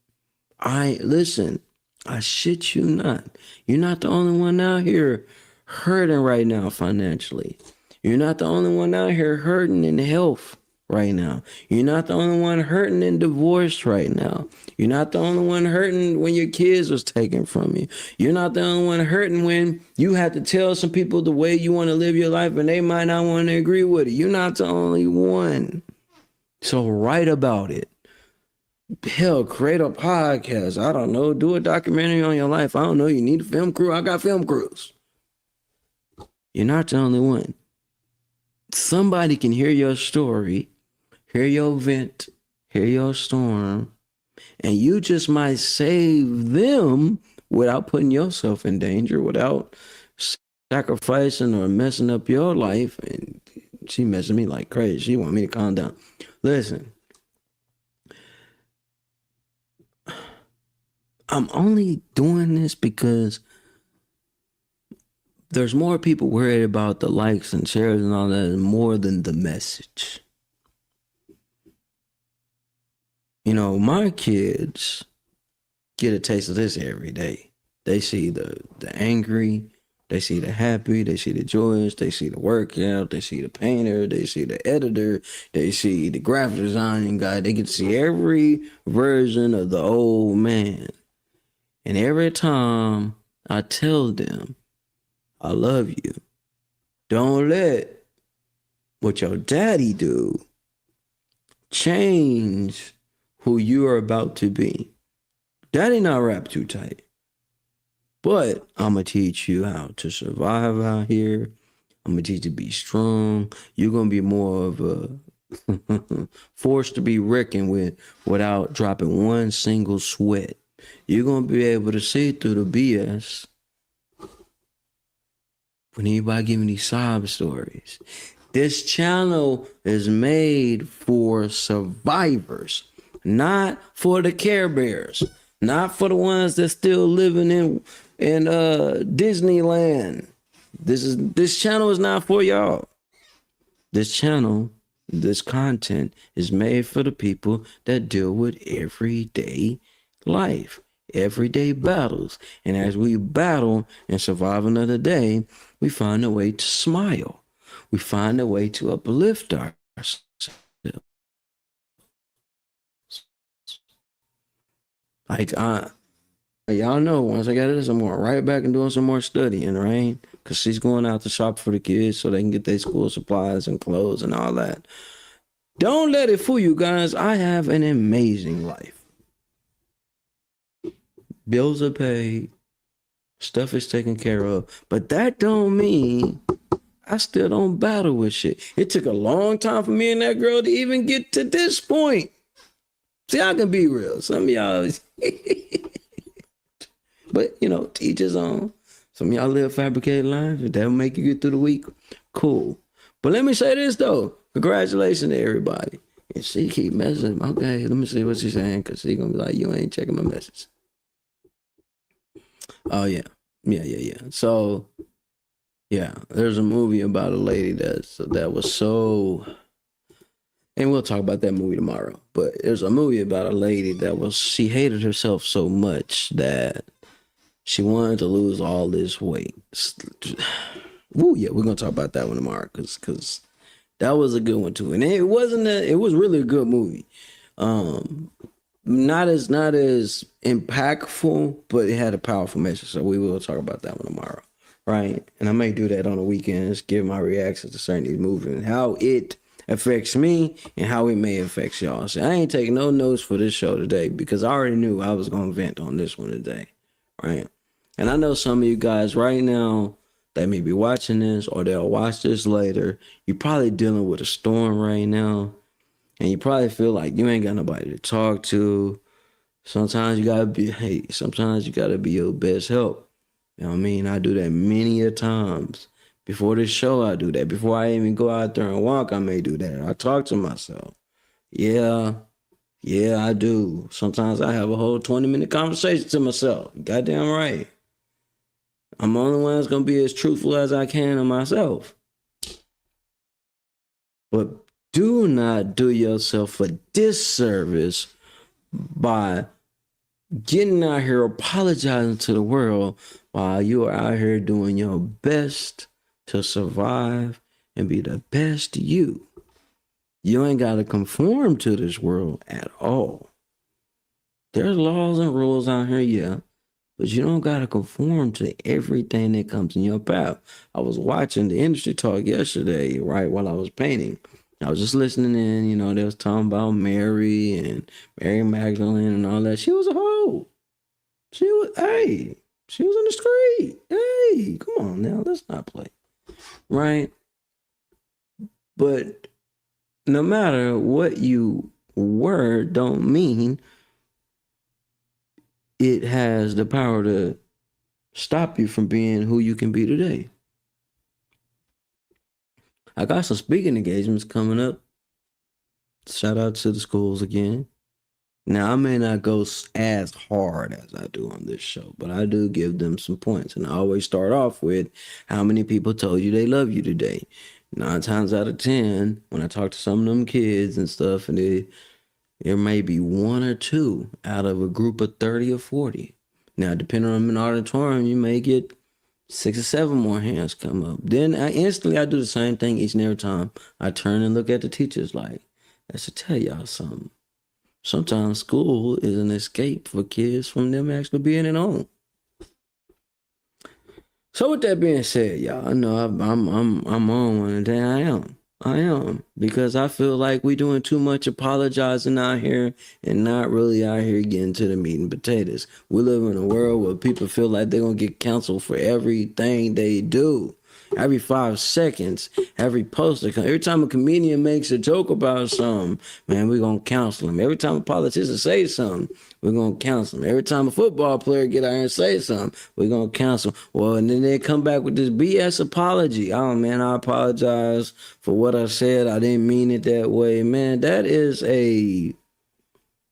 Listen, I shit you not. You're not the only one out here hurting right now financially. You're not the only one out here hurting in health right now. You're not the only one hurting in divorce right now. You're not the only one hurting when your kids was taken from you. You're not the only one hurting when you had to tell some people the way you want to live your life and they might not want to agree with it. You're not the only one. So write about it. Hell, create a podcast. I don't know. Do a documentary on your life. I don't know. You need a film crew. I got film crews. You're not the only one. Somebody can hear your story, hear your vent, hear your storm, and you just might save them without putting yourself in danger, without sacrificing or messing up your life. And she messing me like crazy. She want me to calm down. Listen, I'm only doing this because there's more people worried about the likes and shares and all that more than the message. You know, my kids get a taste of this every day. They see the angry, They see the happy, they see the joyous, they see the workout, they see the painter, they see the editor, they see the graphic design guy. They can see every version of the old man. And every time I tell them, I love you, don't let what your daddy do change who you are about to be. Daddy not wrapped too tight. But I'm going to teach you how to survive out here. I'm going to teach you to be strong. You're going to be more of a force to be reckoned with without dropping one single sweat. You're going to be able to see through the BS when anybody give me these sob stories. This channel is made for survivors, not for the Care Bears, not for the ones that still living in Disneyland. This channel is not for y'all. This channel, this content is made for the people that deal with everyday life, everyday battles. And as we battle and survive another day, we find a way to smile. We find a way to uplift ourselves. Like, y'all know, once I got this, I'm going right back and doing some more studying, right? Because she's going out to shop for the kids so they can get their school supplies and clothes and all that. Don't let it fool you guys. I have an amazing life. Bills are paid. Stuff is taken care of. But that don't mean I still don't battle with shit. It took a long time for me and that girl to even get to this point. See, I can be real. Some of y'all... But, you know, to each his own. Some of y'all live fabricated lives. If that will make you get through the week, cool. But let me say this, though. Congratulations to everybody. And she keep messaging. Okay, let me see what she's saying, because she's going to be like, you ain't checking my message. Oh, yeah. Yeah. So, yeah, there's a movie about a lady that was so... And we'll talk about that movie tomorrow. But there's a movie about a lady she hated herself so much that she wanted to lose all this weight. Woo, yeah, we're going to talk about that one tomorrow because that was a good one too. And it was really a good movie. Not as impactful, but it had a powerful message. So we will talk about that one tomorrow. Right. And I may do that on the weekends, give my reactions to certain these movies and how it affects me and how it may affect y'all. So I ain't taking no notes for this show today because I already knew I was going to vent on this one today. Right. And I know some of you guys right now that may be watching this or they'll watch this later. You're probably dealing with a storm right now. And you probably feel like you ain't got nobody to talk to. Sometimes you got to be your best help. You know what I mean? I do that many a times. Before this show, I do that. Before I even go out there and walk, I may do that. I talk to myself. Yeah, I do. Sometimes I have a whole 20-minute conversation to myself. Goddamn right. I'm the only one that's going to be as truthful as I can to myself. But do not do yourself a disservice by getting out here apologizing to the world while you are out here doing your best to survive and be the best you. You ain't got to conform to this world at all. There's laws and rules out here, yeah, but you don't got to conform to everything that comes in your path. I was watching the industry talk yesterday, right, while I was painting. I was just listening in, you know, they was talking about Mary and Mary Magdalene and all that. She was a hoe. She was in the street. Hey, come on now, let's not play. Right? But no matter what you were, don't mean it has the power to stop you from being who you can be today. I got some speaking engagements coming up. Shout out to the schools again. Now, I may not go as hard as I do on this show, but I do give them some points. And I always start off with how many people told you they love you today. 9 times out of 10, when I talk to some of them kids and stuff, and there may be 1 or 2 out of a group of 30 or 40. Now, depending on an auditorium, you may get 6 or 7 more hands come up. Then I do the same thing each and every time. I turn and look at the teachers like, I should tell y'all something. Sometimes school is an escape for kids from them actually being at home. So with that being said, y'all, I know I'm on one, and then I am, because I feel like we doing too much apologizing out here and not really out here getting to the meat and potatoes. We live in a world where people feel like they're gonna get canceled for everything they do. Every 5 seconds, every post, every time a comedian makes a joke about something, man, we're gonna cancel him. Every time a politician says something, we're gonna cancel him. Every time a football player get out here and say something, we're gonna cancel him. Well, and then they come back with this BS apology. Oh man, I apologize for what I said. I didn't mean it that way. Man, that is a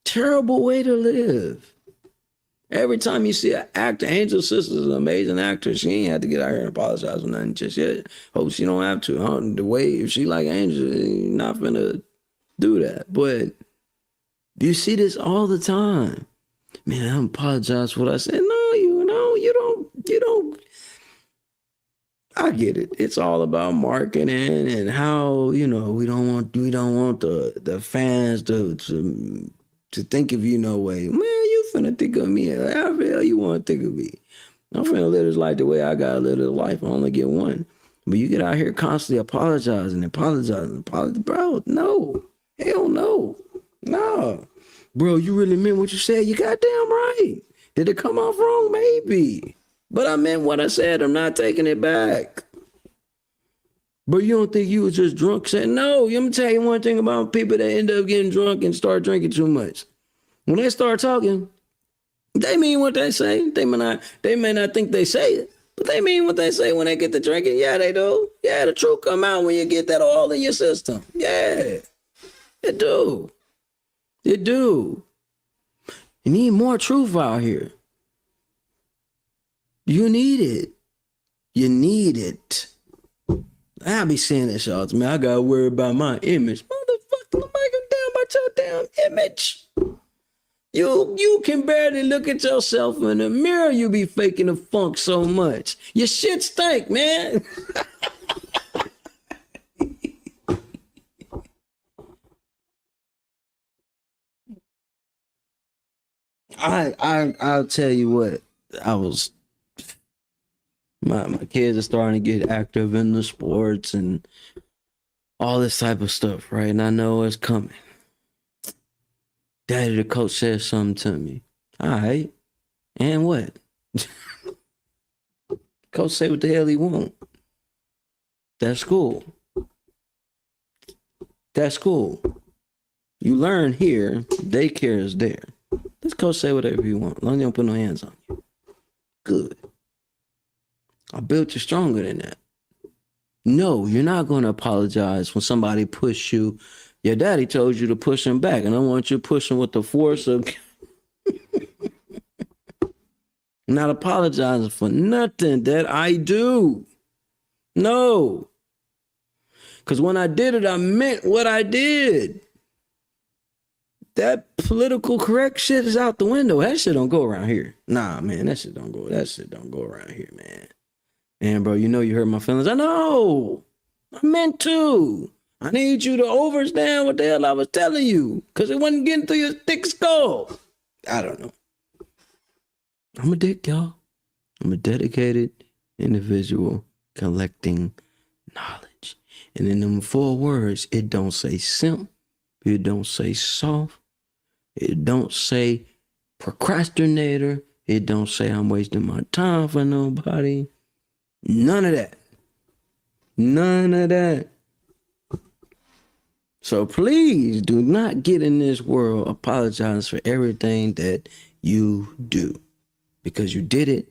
terrible way to live. Every time you see an actor, Angel Sisters is an amazing actor. She ain't had to get out here and apologize for nothing just yet. Hope she don't have to. The way, if she like Angel, not finna do that. But you see this all the time. Man, I apologize for what I said. No, you don't. I get it. It's all about marketing and how, we don't want the fans to think of you no way. Man, you finna think of me. How the hell you want to think of me? I'm finna live this life the way I gotta live this life. I only get one. But you get out here constantly apologizing. Bro, no. Hell no. No. Bro, you really meant what you said? You goddamn right. Did it come off wrong? Maybe. But I meant what I said. I'm not taking it back. But you don't think you was just drunk? Saying no. Let me tell you one thing about people that end up getting drunk and start drinking too much. When they start talking, they mean what they say. They may not think they say it, but they mean what they say when they get to drinking. Yeah, they do. Yeah, the truth come out when you get that all in your system. Yeah, it do. It do. You need more truth out here. You need it. You need it. I be saying this all the time. I gotta worry about my image. Motherfucker, I'm making down about your damn image. You can barely look at yourself in the mirror. You be faking the funk so much. Your shit stink, man. I'll tell you what. My kids are starting to get active in the sports and all this type of stuff, right? And I know it's coming. Daddy, the coach said something to me. All right. And what? Coach say what the hell he want. That's cool. That's cool. You learn here. Daycare is there. This coach say whatever you want. As long as you don't put no hands on you. Good. I built you stronger than that. No, you're not going to apologize when somebody push you. Your daddy told you to push him back, and I want you pushing with the force of not apologizing for nothing that I do. No. Because when I did it, I meant what I did. That political correct shit is out the window. That shit don't go around here. Nah, man, that shit don't go around here, man. And bro, you hurt my feelings. I know. I meant to. I need you to understand what the hell I was telling you. Because it wasn't getting through your thick skull. I don't know. I'm a dick, y'all. I'm a dedicated individual collecting knowledge. And in them 4 words, it don't say simp. It don't say soft. It don't say procrastinator. It don't say I'm wasting my time for nobody. None of that. None of that. So please do not get in this world apologizing for everything that you do. Because you did it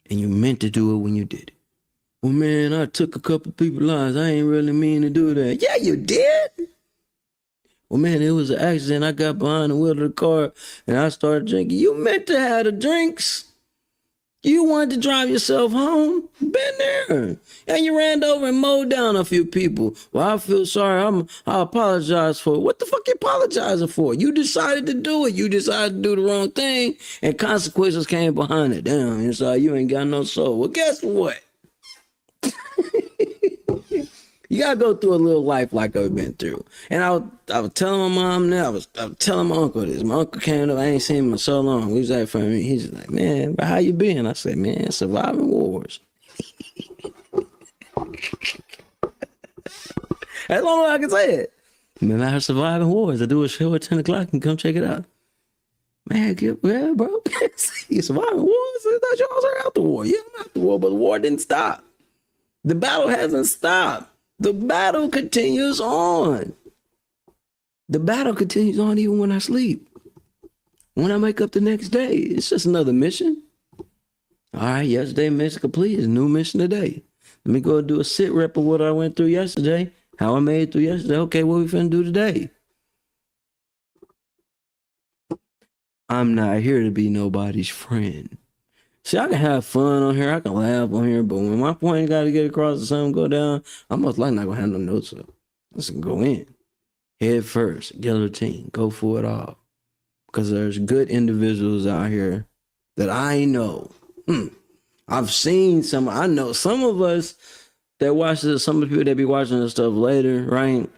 and you meant to do it when you did it. Well, man, I took a couple people's lives. I ain't really mean to do that. Yeah, you did. Well, man, it was an accident. I got behind the wheel of the car and I started drinking. You meant to have the drinks. You wanted to drive yourself home? Been there. And you ran over and mowed down a few people. Well, I feel sorry. I apologize for it. What the fuck you apologizing for? You decided to do it. You decided to do the wrong thing, and consequences came behind it. Damn, inside you ain't got no soul. Well, guess what? You gotta go through a little life like I've been through. And I was telling my mom that, I was telling my uncle this. My uncle came up, I ain't seen him in so long. He was like for me. He's like, man, but how you been? I said, man, surviving wars. That's all I can say it. Man, I surviving wars. I do a show at 10 o'clock and come check it out. Man, yeah, bro. You surviving wars? I thought y'all was out the war. Yeah, I'm out the war, but the war didn't stop. The battle hasn't stopped. The battle continues on. The battle continues on even when I sleep. When I wake up the next day, it's just another mission. All right, yesterday mission complete. It's a new mission today. Let me go do a sit rep of what I went through yesterday, how I made it through yesterday. Okay, what we finna do today? I'm not here to be nobody's friend. See, I can have fun on here, I can laugh on here, but when my point got to get across or something go down, I'm most likely not gonna have no notes up. Let's go in. Head first, guillotine, go for it all. Because there's good individuals out here that I know. I've seen some, I know some of us that watch this, some of the people that be watching this stuff later, right?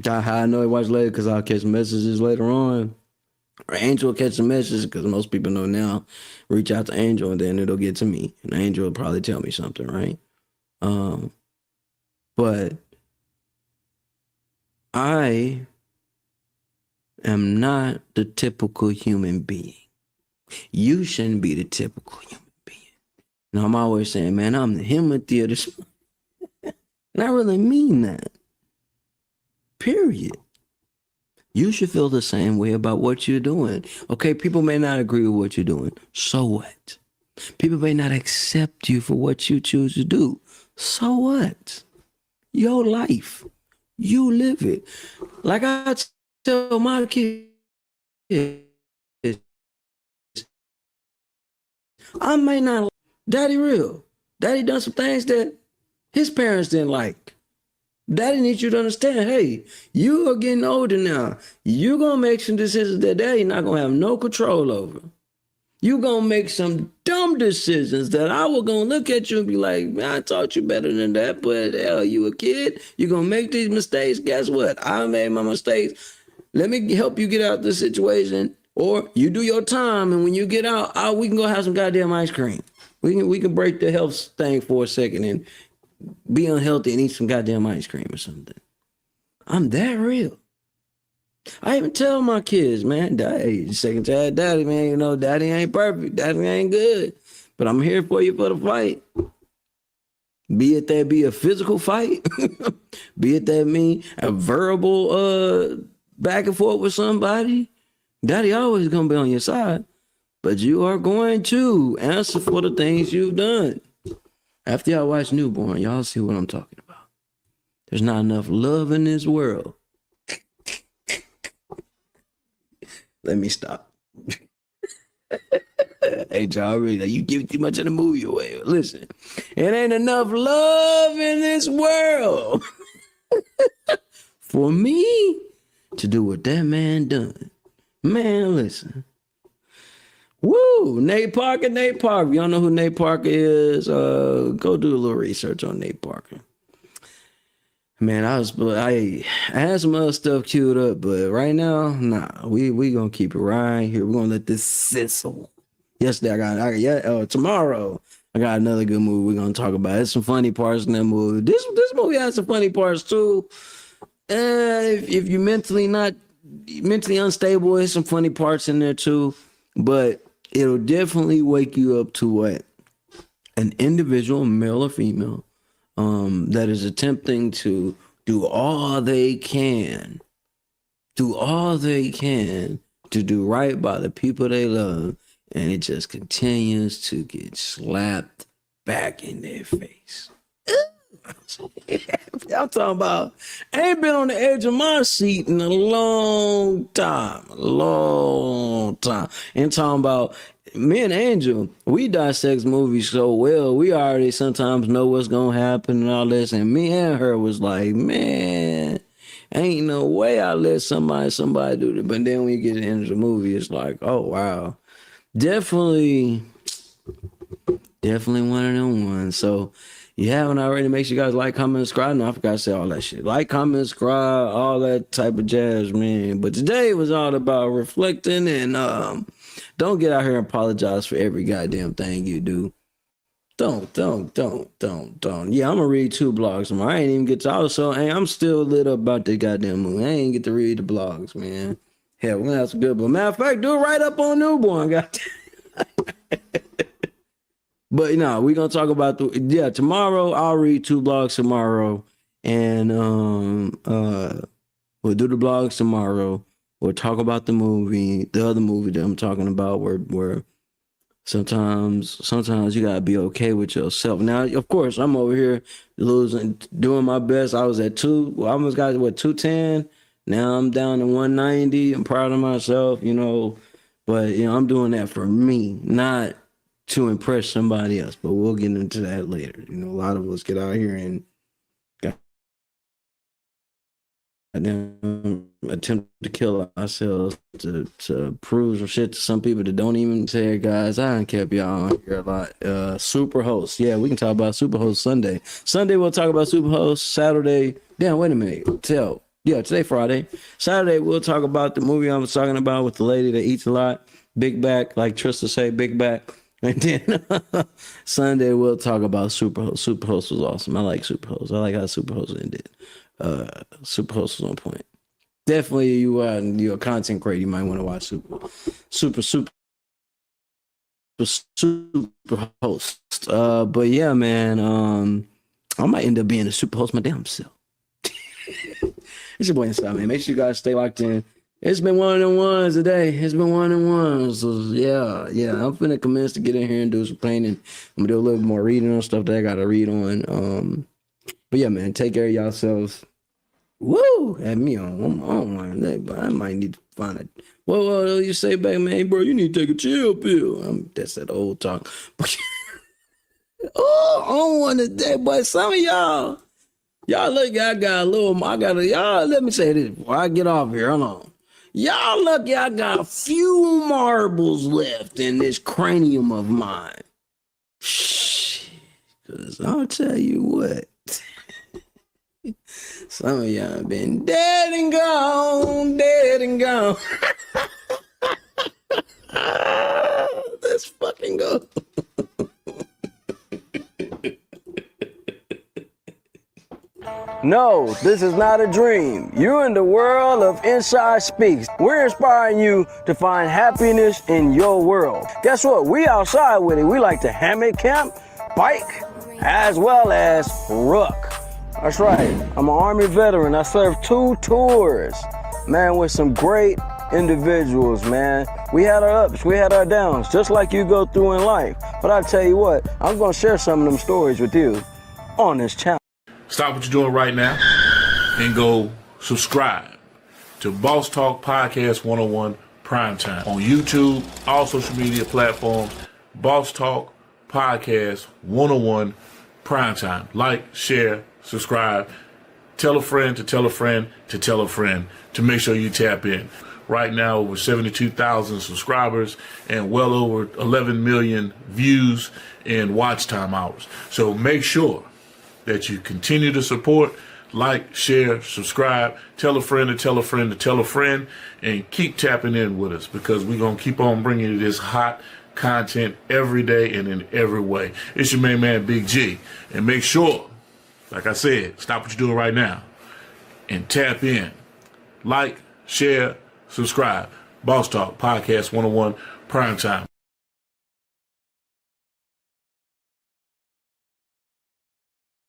How I know they watch later because I'll catch messages later on. Or Angel will catch the message because most people know now. Reach out to Angel and then it'll get to me. And Angel will probably tell me something, right? But I am not the typical human being. You shouldn't be the typical human being. And I'm always saying, man, I'm the Timothy of this. And I really mean that. Period. You should feel the same way about what you're doing. Okay, people may not agree with what you're doing. So what? People may not accept you for what you choose to do. So what? Your life. You live it. Like I tell my kids, I may not, Daddy real. Daddy done some things that his parents didn't like. Daddy needs you to understand, hey, you are getting older now. You're going to make some decisions that Daddy not going to have no control over. You're going to make some dumb decisions that I was going to look at you and be like, man, I taught you better than that, but hell, you a kid. You're going to make these mistakes. Guess what? I made my mistakes. Let me help you get out of the situation. Or you do your time, and when you get out, we can go have some goddamn ice cream. We can break the health thing for a second and be unhealthy and eat some goddamn ice cream or something. I'm that real. I even tell my kids, man, Daddy, second child daddy, man, you know, daddy ain't perfect. Daddy ain't good. But I'm here for you for the fight. Be it that be a physical fight, be it that mean a verbal back and forth with somebody. Daddy always gonna be on your side. But you are going to answer for the things you've done. After y'all watch Newborn, y'all see what I'm talking about. There's not enough love in this world. Let me stop. Hey, y'all, really, you give too much of the movie away. Listen, it ain't enough love in this world for me to do what that man done. Man, listen. Woo! Nate Parker. Y'all know who Nate Parker is? Go do a little research on Nate Parker. Man, I had some other stuff queued up, but right now, nah. We gonna keep it right here. We're gonna let this sizzle. Yesterday, tomorrow I got another good movie we're gonna talk about. There's some funny parts in that movie. This movie has some funny parts too. If you're mentally unstable, there's some funny parts in there too. But it'll definitely wake you up to what an individual, male or female, that is attempting to do all they can to do right by the people they love, and it just continues to get slapped back in their face. I'm talking about, I ain't been on the edge of my seat in a long time. A long time. And talking about, me and Angel, we dissect movies so well. We already sometimes know what's going to happen and all this. And me and her was like, man, ain't no way I let somebody do that. But then when you get to the end of the movie, it's like, oh, wow. Definitely one of them ones. So, you haven't already, make sure you guys like, comment, subscribe. No, I forgot to say all that shit. Like, comment, subscribe, all that type of jazz, man. But today was all about reflecting and don't get out here and apologize for every goddamn thing you do. Don't. Yeah, I'm gonna read 2 blogs tomorrow. I ain't even get to also, I'm still lit up about this goddamn movie. I ain't get to read the blogs, man. Hell, we're gonna have some good, but matter of fact, do it right up on Newborn, goddamn. But we're gonna talk about tomorrow. I'll read 2 blogs tomorrow, and we'll do the blogs tomorrow. We'll talk about the other movie that I'm talking about, where sometimes you gotta be okay with yourself. Now, of course, I'm over here doing my best. I was at 2, I almost got 210. Now I'm down to 190. I'm proud of myself, but I'm doing that for me, not to impress somebody else, but we'll get into that later. A lot of us get out here and attempt to kill ourselves to prove some shit to some people that don't even say it, guys. I done kept y'all on here a lot. Superhost. Yeah, we can talk about Superhost Sunday. Sunday we'll talk about Superhost. Saturday, damn, wait a minute. Today Friday. Saturday we'll talk about the movie I was talking about with the lady that eats a lot. Big back, like Trista say, big back. And then Sunday we'll talk about Superhost. Superhost was awesome. I like Superhost. I like how Superhost ended. Superhost was on point. Definitely, you're a content creator, you might want to watch Superhost. But yeah, man, I might end up being a Superhost my damn self. It's your boy Inside, man. Make sure you guys stay locked in. It's been one of them ones today. It's been one of them ones. So yeah. I'm finna commence to get in here and do some painting. I'm gonna do a little bit more reading on stuff that I gotta read on. But yeah, man, take care of yourselves. Woo! Had me on one day, but I might need to find it. What you say back, man? Hey, bro, you need to take a chill pill. That's that old talk. On one today, but some of y'all look, y'all let me say this before I get off here. Hold on. Y'all lucky I got a few marbles left in this cranium of mine. Shh. Cause I'll tell you what. Some of y'all been dead and gone. Let's fucking go. No, this is not a dream. You're in the world of Inside Speaks. We're inspiring you to find happiness in your world. Guess what? We outside with it. We like to hammock camp, bike, as well as ruck. That's right. I'm an Army veteran. I served 2 tours, man, with some great individuals, man. We had our ups, we had our downs, just like you go through in life. But I tell you what, I'm going to share some of them stories with you on this channel. Stop what you're doing right now and go subscribe to Boss Talk Podcast 101 Primetime on YouTube, all social media platforms. Boss Talk Podcast 101 Primetime. Like, share, subscribe. Tell a friend to tell a friend to tell a friend to make sure you tap in. Right now, over 72,000 subscribers and well over 11 million views and watch time hours. So make sure that you continue to support, like, share, subscribe, tell a friend to tell a friend to tell a friend, and keep tapping in with us because we're going to keep on bringing you this hot content every day and in every way. It's your main man, Big G. And make sure, like I said, stop what you're doing right now and tap in. Like, share, subscribe. Boss Talk Podcast 101 Primetime.